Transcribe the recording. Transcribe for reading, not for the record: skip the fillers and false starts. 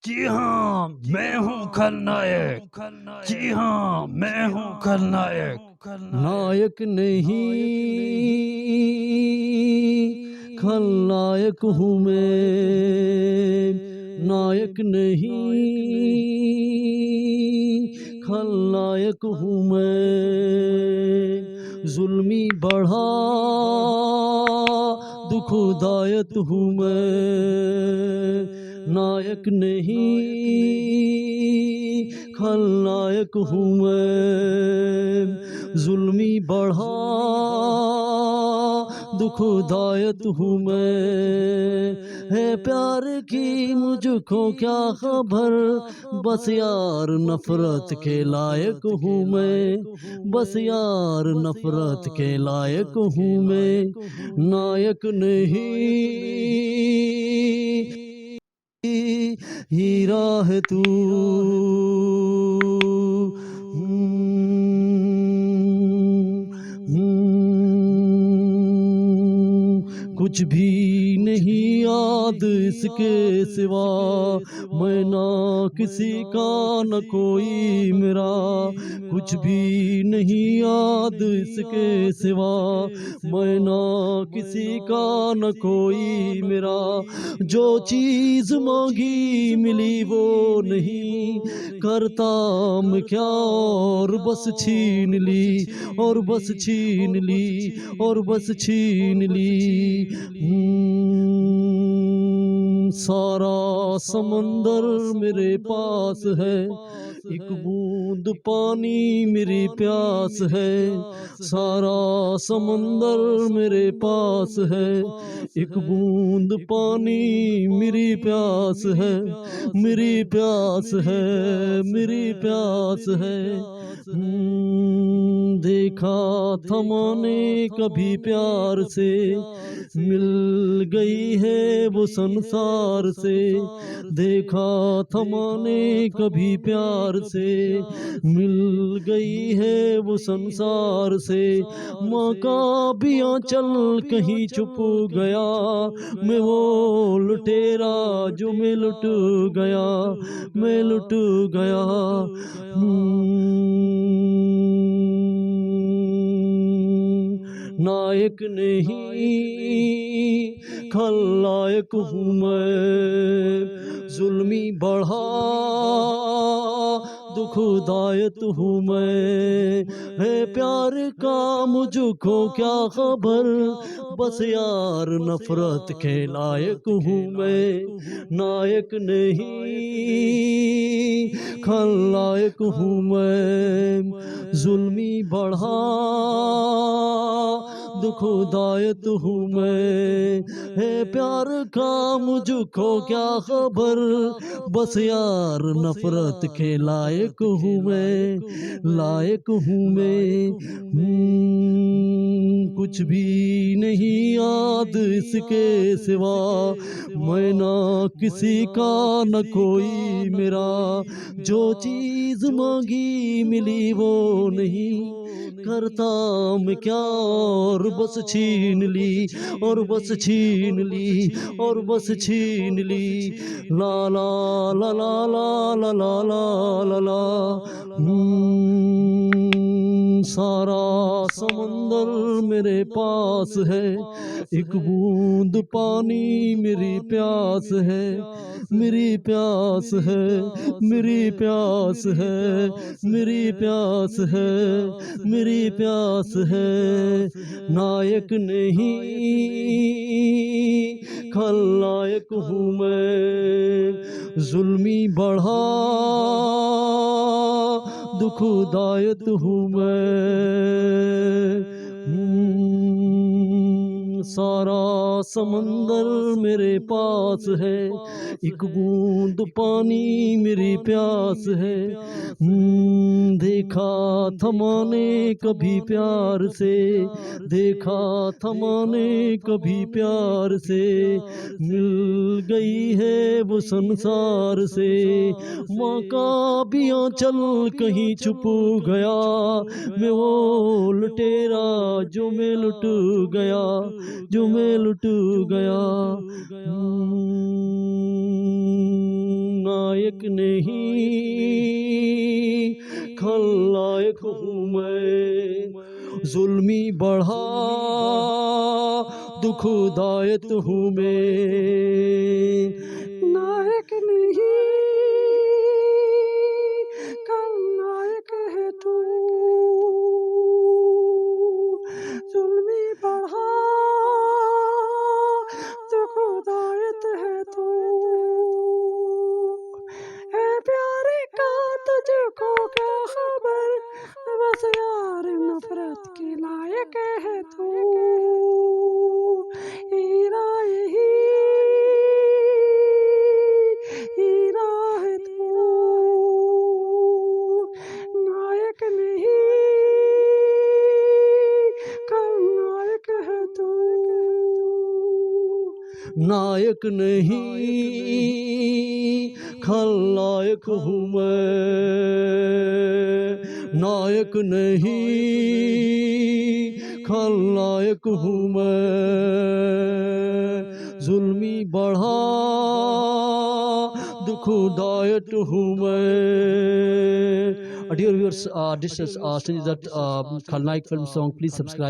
जी हाँ, मैं हूँ खलनायक। जी हाँ, मैं हूँ खलनायक। नायक नहीं, खलनायक हूँ मैं। नायक नहीं, खलनायक हूँ मैं। जुल्मी बढ़ा, दुखदायक हूँ मैं। नायक नहीं, खलनायक हूँ मैं। जुल्मी बढ़ा, दुखदायक हूँ मैं। है प्यार की मुझको क्या खबर, बस यार नफरत के लायक हूँ मैं। बस यार नफरत के लायक हूँ मैं। नायक नहीं, हीरा है तू। कुछ भी नहीं याद इसके सिवा, मैं ना किसी का न कोई मेरा। कुछ भी नहीं याद इसके सिवा, मैं ना किसी का न कोई मेरा। जो चीज मांगी मिली वो नहीं, करता मैं क्या और बस छीन ली, और बस छीन ली, और बस छीन ली। सारा समंदर मेरे पास है, एक बूंद पानी मेरी प्यास है। सारा समंदर मेरे पास है, एक बूंद पानी मेरी प्यास है। मेरी प्यास है, मेरी प्यास है। देखा था मैंने कभी प्यार से, मिल गई है वो संसार से। देखा था मैंने कभी प्यार से, मिल गई है वो संसार से। माँ का भी आंचल कहीं छुप गया, मैं वो लुटेरा जो मैं लुट गया, मैं लुट गया। नायक नहीं, खलनायक हूँ मैं। जुल्मी बढ़ा, दुखदायक हूँ मैं। है प्यार का मुझको क्या खबर, बस यार नफरत के लायक हूँ मैं। नायक नहीं, खलनायक हूँ मैं। जुल्मी बढ़ा, दुखदायक हूँ मैं। है प्यार का मुझको क्या खबर, बस यार नफरत के लायक हूँ मैं, लायक हूँ मैं। कुछ भी नहीं याद इसके सिवा, मैं ना किसी का न कोई मेरा। जो चीज मांगी मिली वो नहीं, करता मैं क्या और बस छीन ली, और बस छीन ली, और बस छीन ली। ला ला ला ला ला ला ला ला ला ला। सारा समंदर मेरे पास है, एक बूंद पानी मेरी प्यास है। मेरी प्यास है, मेरी प्यास है, मेरी प्यास है, मेरी प्यास है। नायक नहीं, खलनायक हूँ मैं। जुल्मी बढ़ा, दुखदायक हूँ मैं। सारा समंदर मेरे पास है, एक बूंद पानी मेरी प्यास है। देखा था मैंने कभी प्यार से, देखा था मैंने कभी प्यार से। मिल गई है वो संसार से। माँ का भी आंचल कहीं छुप गया, मैं वो लुटेरा जो मैं लुट गया, जो मैं लुट गया। नायक नहीं खलनायक हूँ मैं, जुल्मी बढ़ा दुखदायक हूँ मैं। नायक नहीं खलनायक है तू, जुल्मी बढ़ा दुखदायक है तू। है प्यारे का तुझको क्या खबर, बस यार नफरत के लायक है तू। हीरा यही हीरा है तू, नायक नहीं खलनायक है तू। नायक नहीं खलनायक हूँ मैं, नायक नहीं खलनायक हूँ मैं, जुल्मी बढ़ा दुखदायक हूँ मैं। Dear viewers, this is Sanjay Dutt Khalnaik film song. Please subscribe.